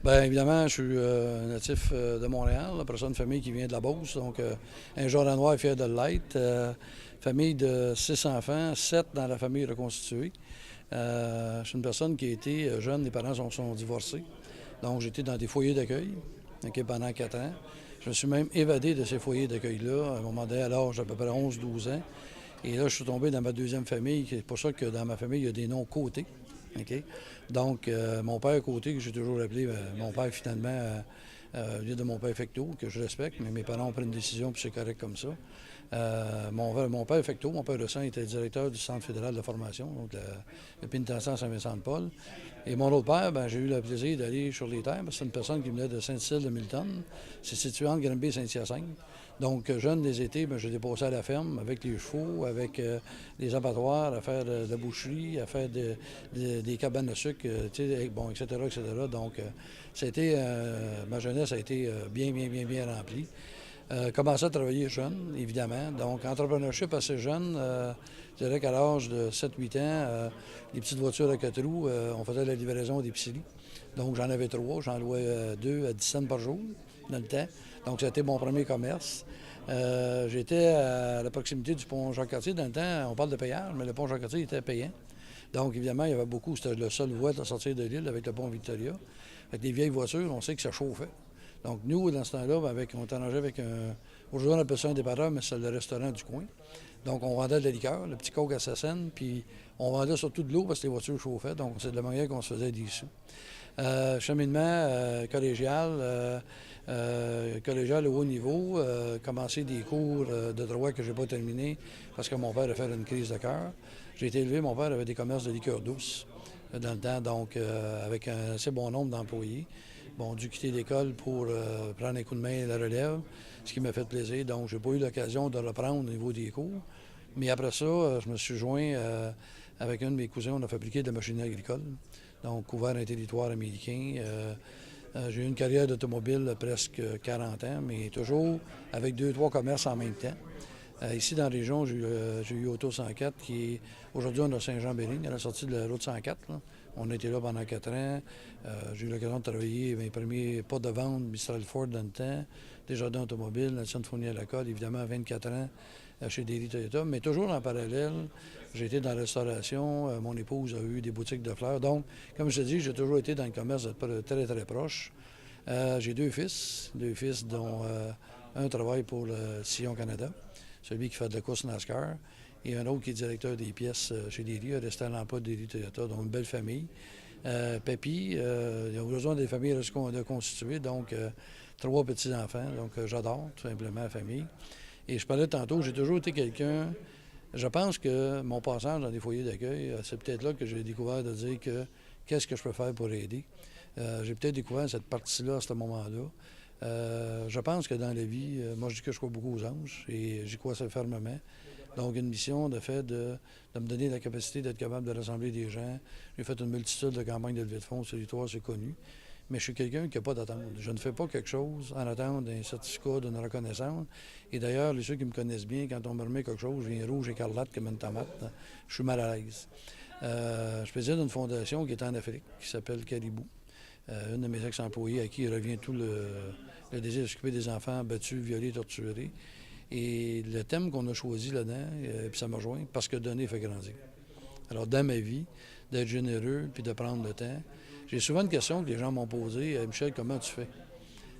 Bien évidemment, je suis natif de Montréal, après ça, une famille qui vient de la Beauce, donc un Jourdanois est fier de l'être. Famille de 6 enfants, 7 dans la famille reconstituée. Je suis une personne qui a été jeune, les parents sont divorcés, donc j'ai été dans des foyers d'accueil pendant 4 ans. Je me suis même évadé de ces foyers d'accueil-là à un moment donné, à l'âge d'à peu près 11-12 ans. Et là, je suis tombé dans ma deuxième famille. C'est pour ça que dans ma famille, il y a des noms côtés. OK? Donc, mon père côté, que j'ai toujours appelé mon père, finalement, vient de mon père Fecteau, que je respecte, mais mes parents ont pris une décision, puis c'est correct comme ça. Mon père Fecteau, mon père de sang, était directeur du Centre fédéral de formation, donc le pénitentiaire Saint-Vincent-de-Paul. Et mon autre père, ben, j'ai eu le plaisir d'aller sur les terres, parce que c'est une personne qui venait de Saint-Cécile de Milton. C'est situé entre Granby et Saint-Hyacinthe. Donc, jeune des étés, ben, je déposais à la ferme avec les chevaux, avec les abattoirs, à faire de la boucherie, à faire des cabanes de sucre, bon, etc., etc. Donc, ma jeunesse a été bien remplie. Commencé à travailler jeune, évidemment. Donc, entrepreneurship assez jeune. Je dirais qu'à l'âge de 7-8 ans, les petites voitures à 4 roues, on faisait la livraison d'épicerie. Donc, j'en avais 3. J'en louais 2 à 10 cents par jour dans le temps. Donc, c'était mon premier commerce. J'étais à la proximité du pont Jean-Cartier. Dans le temps, on parle de payage, mais le pont Jean-Cartier était payant. Donc, évidemment, il y avait beaucoup. C'était le seul voie à sortir de l'île avec le pont Victoria. Avec les vieilles voitures, on sait que ça chauffait. Donc, nous, dans ce temps-là, on était arrangé avec un. Aujourd'hui, on appelle ça un dépanneur, mais c'est le restaurant du coin. Donc, on vendait de la liqueur, le petit coke assassine, puis on vendait surtout de l'eau parce que les voitures chauffaient. Donc, c'est de la manière qu'on se faisait des sous. Cheminement collégial au haut niveau, commencé des cours de droit que je n'ai pas terminé parce que mon père a fait une crise de cœur. J'ai été élevé, mon père avait des commerces de liqueurs douces dans le temps, donc avec un assez bon nombre d'employés. Bon, dû quitter l'école pour prendre un coup de main à la relève, ce qui m'a fait plaisir. Donc, j'ai pas eu l'occasion de reprendre au niveau des cours. Mais après ça, je me suis joint avec un de mes cousins. On a fabriqué de la machinerie agricole, donc couvert un territoire américain. J'ai eu une carrière d'automobile de presque 40 ans, mais toujours avec 2-3 commerces en même temps. Ici, dans la région, j'ai eu Auto 104, qui est aujourd'hui, on a Saint-Jean-Béligne, à la sortie de la route 104. Là. On a été là pendant 4 ans. J'ai eu l'occasion de travailler mes premiers pas de vente, Mistral Ford dans le temps, Desjardins Automobiles, Nelson Fournier à la Colle, évidemment, à 24 ans chez Daily Toyota. Mais toujours en parallèle, j'ai été dans la restauration. Mon épouse a eu des boutiques de fleurs. Donc, comme je te dis, j'ai toujours été dans le commerce très proche. J'ai 2 fils, dont un travaille pour le Sillon Canada, celui qui fait de la course NASCAR, et un autre qui est directeur des pièces chez Daily, resté à l'emploi de Daily Toyota, donc une belle famille. Papy, ils ont besoin des familles reconstituées, donc 3 petits-enfants, donc j'adore tout simplement la famille. Et je parlais tantôt, j'ai toujours été quelqu'un, je pense que mon passage dans des foyers d'accueil, c'est peut-être là que j'ai découvert de dire que qu'est-ce que je peux faire pour aider. J'ai peut-être découvert cette partie-là à ce moment-là. Je pense que dans la vie, moi je dis que je crois beaucoup aux anges et j'y crois assez fermement. Donc une mission de fait de me donner la capacité d'être capable de rassembler des gens. J'ai fait une multitude de campagnes de levée de fonds, sur l'histoire, c'est connu. Mais je suis quelqu'un qui n'a pas d'attente. Je ne fais pas quelque chose en attente d'un certificat, d'une reconnaissance. Et d'ailleurs, ceux qui me connaissent bien, quand on me remet quelque chose, je viens rouge écarlate comme une tomate. Je suis mal à l'aise. Je préside une fondation qui est en Afrique, qui s'appelle Caribou. Une de mes ex-employés à qui revient tout le désir de s'occuper des enfants battus, violés, torturés. Et le thème qu'on a choisi là-dedans, puis ça m'a rejoint, parce que donner fait grandir. Alors, dans ma vie, d'être généreux puis de prendre le temps. J'ai souvent une question que les gens m'ont posée. Michel, comment tu fais?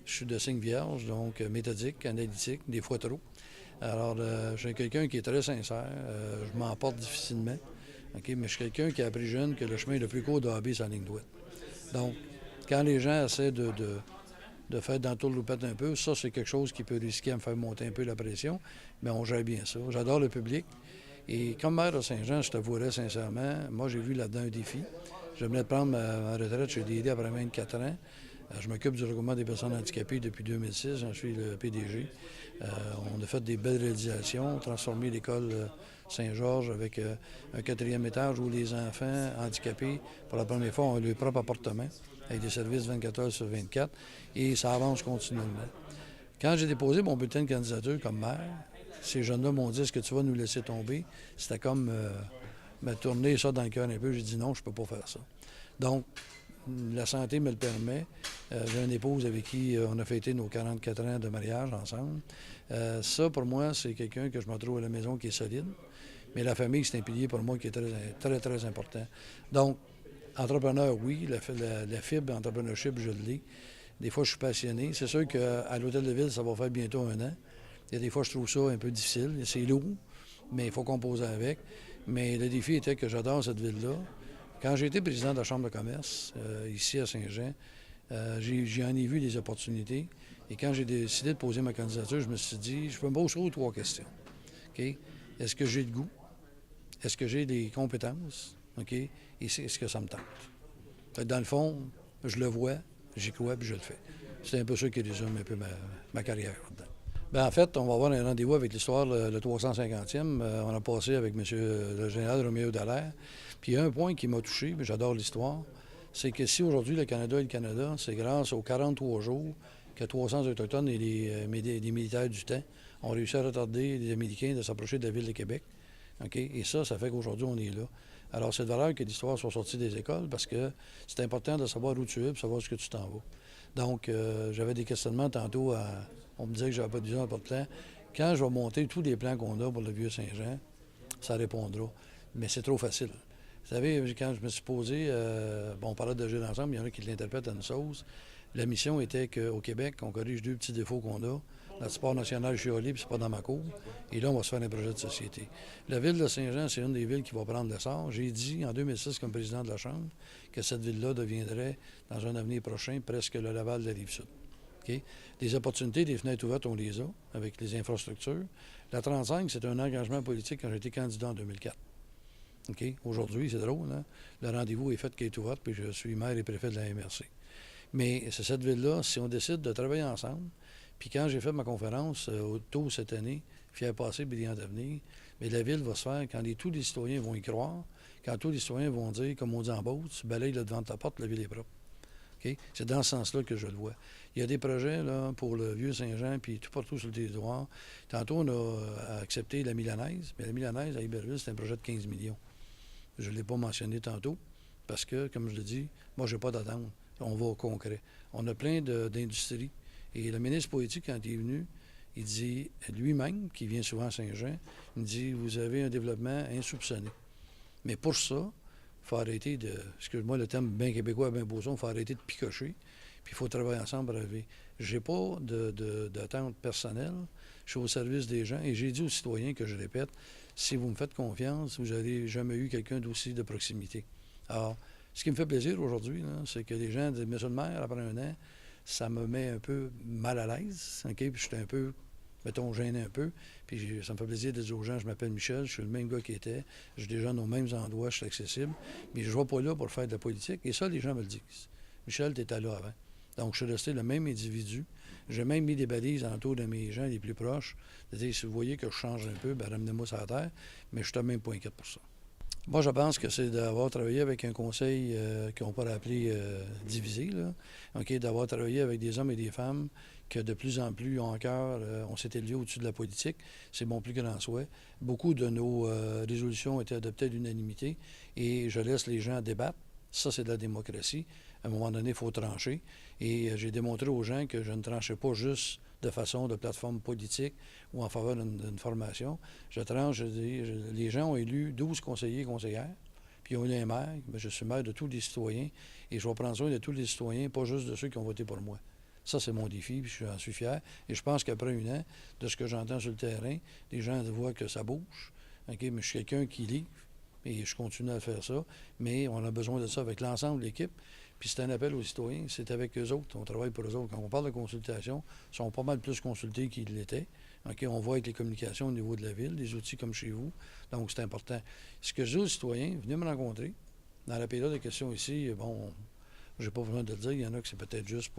Je suis de signe vierge, donc méthodique, analytique, des fois trop. Alors, je suis quelqu'un qui est très sincère. Je m'emporte difficilement. Okay? Mais je suis quelqu'un qui a appris jeune que le chemin le plus court de AB, c'est la ligne droite. Donc, quand les gens essaient de faire dans le loupette un peu, ça, c'est quelque chose qui peut risquer à me faire monter un peu la pression, mais on gère bien ça. J'adore le public. Et comme maire de Saint-Jean, je t'avouerais sincèrement, moi, j'ai vu là-dedans un défi. Je venais de prendre ma retraite chez Daily après 24 ans. Je m'occupe du regroupement des personnes handicapées depuis 2006. J'en suis le PDG. On a fait des belles réalisations, transformé l'école Saint-Georges avec un 4e étage où les enfants handicapés, pour la première fois, ont leur propre appartement avec des services 24 heures sur 24. Et ça avance continuellement. Quand j'ai déposé mon bulletin de candidature comme maire, ces jeunes-là m'ont dit « Est-ce que tu vas nous laisser tomber? » C'était comme me tourner ça dans le cœur un peu. J'ai dit « Non, je ne peux pas faire ça. » Donc, la santé me le permet. J'ai une épouse avec qui on a fêté nos 44 ans de mariage ensemble. Ça, pour moi, c'est quelqu'un que je me trouve à la maison qui est solide. Mais la famille, c'est un pilier pour moi qui est très, très, très important. Donc, entrepreneur, oui. La fibre entrepreneurship, je l'ai. Des fois, je suis passionné. C'est sûr qu'à l'Hôtel de Ville, ça va faire bientôt 1 an. Il y a des fois, je trouve ça un peu difficile. C'est lourd, mais il faut composer avec. Mais le défi était que j'adore cette ville-là. Quand j'ai été président de la Chambre de commerce, ici à Saint-Jean, j'en ai vu des opportunités. Et quand j'ai décidé de poser ma candidature, je me suis dit, je peux me poser 3 questions. OK? Est-ce que j'ai le goût? Est-ce que j'ai des compétences? OK? Et est-ce que ça me tente? Dans le fond, je le vois, j'y crois, puis je le fais. C'est un peu ça qui résume un peu ma carrière là-dedans. Bien, en fait, on va avoir un rendez-vous avec l'histoire, le 350e. On a passé avec M. le général Roméo Dallaire. Puis il y a un point qui m'a touché, mais j'adore l'histoire, c'est que si aujourd'hui le Canada est le Canada, c'est grâce aux 43 jours que 300 Autochtones et des militaires du temps ont réussi à retarder les Américains de s'approcher de la ville de Québec. OK? Et ça fait qu'aujourd'hui, on est là. Alors, c'est de valeur que l'histoire soit sortie des écoles parce que c'est important de savoir où tu es et de savoir ce que tu t'en vas. Donc, j'avais des questionnements tantôt. On me disait que j'avais pas de vision, pas de plan. Quand je vais monter tous les plans qu'on a pour le Vieux-Saint-Jean, ça répondra. Mais c'est trop facile. Vous savez, quand je me suis posé, on parlait de jeu d'ensemble, il y en a qui l'interprètent à une sauce. La mission était qu'au Québec, on corrige 2 petits défauts qu'on a. Notre sport national chiolé, puis c'est pas dans ma cour. Et là, on va se faire un projet de société. La ville de Saint-Jean, c'est une des villes qui va prendre l'essor. J'ai dit en 2006, comme président de la Chambre, que cette ville-là deviendrait, dans un avenir prochain, presque le Laval de la Rive-Sud. Okay? Des opportunités, des fenêtres ouvertes, on les a, avec les infrastructures. La 35, c'est un engagement politique quand j'étais candidat en 2004. Okay? Aujourd'hui, c'est drôle, hein? Le rendez-vous est fait qui est ouvert, puis je suis maire et préfet de la MRC. Mais c'est cette ville-là, si on décide de travailler ensemble, puis quand j'ai fait ma conférence tôt cette année, Fier passé, brillant d'avenir, mais la ville va se faire quand tous les citoyens vont y croire, quand tous les citoyens vont dire, comme on dit en Beauce, tu balayes là devant ta porte, la ville est propre. Okay? C'est dans ce sens-là que je le vois. Il y a des projets là, pour le Vieux-Saint-Jean, puis tout partout sur le territoire. Tantôt, on a accepté la Milanaise, mais la Milanaise à Iberville, c'est un projet de 15 millions. Je ne l'ai pas mentionné tantôt, parce que, comme je le dis, moi, je n'ai pas d'attente. On va au concret. On a plein d'industries. Et le ministre politique, quand il est venu, il dit lui-même, qui vient souvent à Saint-Jean, il dit, vous avez un développement insoupçonné. Mais pour ça, il faut arrêter de, excuse-moi le terme bien québécois, bien beau son, il faut arrêter de picocher, puis il faut travailler ensemble pour arriver. Je n'ai pas d'attente personnelle, je suis au service des gens, et j'ai dit aux citoyens, que je répète, si vous me faites confiance, vous n'avez jamais eu quelqu'un d'aussi de proximité. Alors, ce qui me fait plaisir aujourd'hui, c'est que les gens disent, monsieur le maire, après 1 an, ça me met un peu mal à l'aise, OK? Puis je suis un peu, mettons, gêné un peu. Puis ça me fait plaisir de dire aux gens, je m'appelle Michel, je suis le même gars qui était, j'ai des gens aux mêmes endroits, je suis accessible, mais je ne vais pas là pour faire de la politique. Et ça, les gens me le disent. Michel, tu étais là avant. Donc, je suis resté le même individu. J'ai même mis des balises autour de mes gens les plus proches. C'est-à-dire, si vous voyez que je change un peu, bien, ramenez-moi sur la terre, mais je ne suis même pas inquiète pour ça. Moi, je pense que c'est d'avoir travaillé avec un conseil qu'on pourrait appeler divisé, là. Okay, d'avoir travaillé avec des hommes et des femmes que de plus en plus ont en cœur, on s'est élevé au-dessus de la politique. C'est mon plus grand souhait. Beaucoup de nos résolutions ont été adoptées à l'unanimité et je laisse les gens débattre. Ça, c'est de la démocratie. À un moment donné, il faut trancher. Et j'ai démontré aux gens que je ne tranchais pas juste de façon de plateforme politique ou en faveur d'une formation. Je tranche, les gens ont élu 12 conseillers et conseillères, puis ils ont élu un maire. Bien, je suis maire de tous les citoyens et je vais prendre soin de tous les citoyens, pas juste de ceux qui ont voté pour moi. Ça, c'est mon défi, puis j'en suis fier. Et je pense qu'après 1 an, de ce que j'entends sur le terrain, les gens voient que ça bouge. Okay? Mais je suis quelqu'un qui livre et je continue à faire ça. Mais on a besoin de ça avec l'ensemble de l'équipe. Puis c'est un appel aux citoyens, c'est avec eux autres, on travaille pour eux autres. Quand on parle de consultation, ils sont pas mal plus consultés qu'ils l'étaient. Okay, on voit avec les communications au niveau de la ville, des outils comme chez vous. Donc, c'est important. Ce que je dis aux citoyens, venez me rencontrer. Dans la période de questions ici, bon, j'ai pas besoin de le dire, il y en a que c'est peut-être juste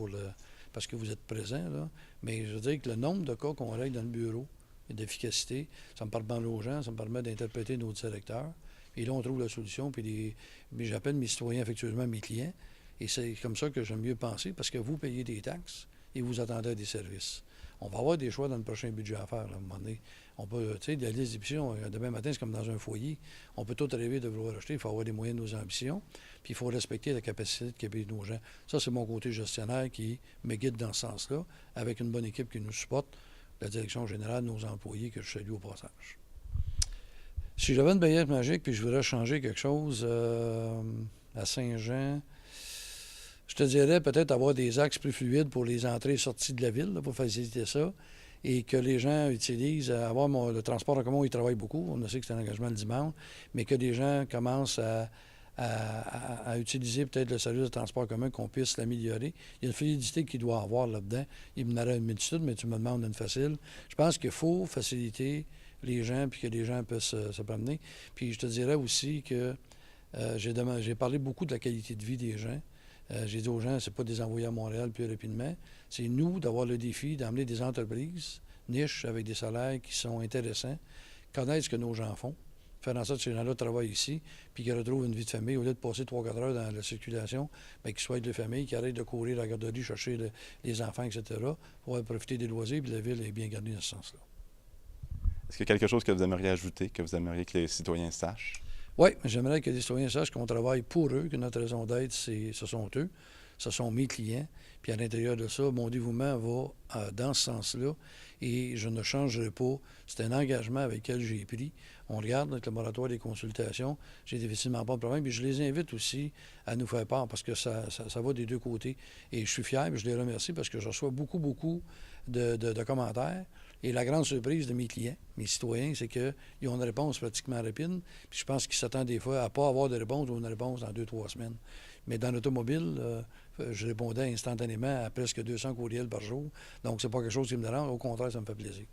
parce que vous êtes présents, là. Mais je veux dire que le nombre de cas qu'on règle dans le bureau et d'efficacité, ça me permet aux gens, ça me permet d'interpréter nos directeurs. Et là, on trouve la solution, puis j'appelle mes citoyens affectueusement mes clients. Et c'est comme ça que j'aime mieux penser, parce que vous payez des taxes et vous attendez des services. On va avoir des choix dans le prochain budget à faire, là, à un moment donné. On peut, tu sais, la liste d'épiceries, demain matin, c'est comme dans un foyer. On peut tout rêver de vouloir acheter. Il faut avoir les moyens de nos ambitions. Puis il faut respecter la capacité de capter nos gens. Ça, c'est mon côté gestionnaire qui me guide dans ce sens-là, avec une bonne équipe qui nous supporte, la direction générale, nos employés, que je salue au passage. Si j'avais une baguette magique puis je voudrais changer quelque chose à Saint-Jean, je te dirais peut-être avoir des axes plus fluides pour les entrées et sorties de la ville, là, pour faciliter ça, et que les gens utilisent, avoir le transport en commun, ils travaillent beaucoup, on sait que c'est un engagement le dimanche, mais que les gens commencent à utiliser peut-être le service de transport en commun, qu'on puisse l'améliorer. Il y a une fluidité qu'il doit avoir là-dedans. Il me donnerait une multitude, mais tu me demandes une facile. Je pense qu'il faut faciliter les gens, puis que les gens puissent se promener. Puis je te dirais aussi que j'ai parlé beaucoup de la qualité de vie des gens. J'ai dit aux gens, c'est pas des envoyer à Montréal plus rapidement. C'est nous d'avoir le défi d'emmener des entreprises niches avec des salaires qui sont intéressants, connaître ce que nos gens font, faire en sorte que ces gens-là travaillent ici, puis qu'ils retrouvent une vie de famille. Au lieu de passer 3-4 heures dans la circulation, bien, qu'ils soient de famille, qu'ils arrêtent de courir à la garderie, chercher les enfants, etc., pour profiter des loisirs, puis la ville est bien gardée dans ce sens-là. Est-ce qu'il y a quelque chose que vous aimeriez ajouter, que vous aimeriez que les citoyens sachent? Oui, j'aimerais que les citoyens sachent qu'on travaille pour eux, que notre raison d'être, ce sont eux, ce sont mes clients. Puis à l'intérieur de ça, mon dévouement va dans ce sens-là et je ne changerai pas. C'est un engagement avec lequel j'ai pris. On regarde avec le moratoire des consultations, j'ai définitivement pas de problème. Puis je les invite aussi à nous faire part parce que ça va des deux côtés. Et je suis fier, puis je les remercie parce que je reçois beaucoup de commentaires. Et la grande surprise de mes clients, mes citoyens, c'est qu'ils ont une réponse pratiquement rapide. Puis je pense qu'ils s'attendent des fois à ne pas avoir de réponse ou une réponse dans 2-3 semaines. Mais dans l'automobile, je répondais instantanément à presque 200 courriels par jour. Donc, c'est pas quelque chose qui me dérange. Au contraire, ça me fait plaisir.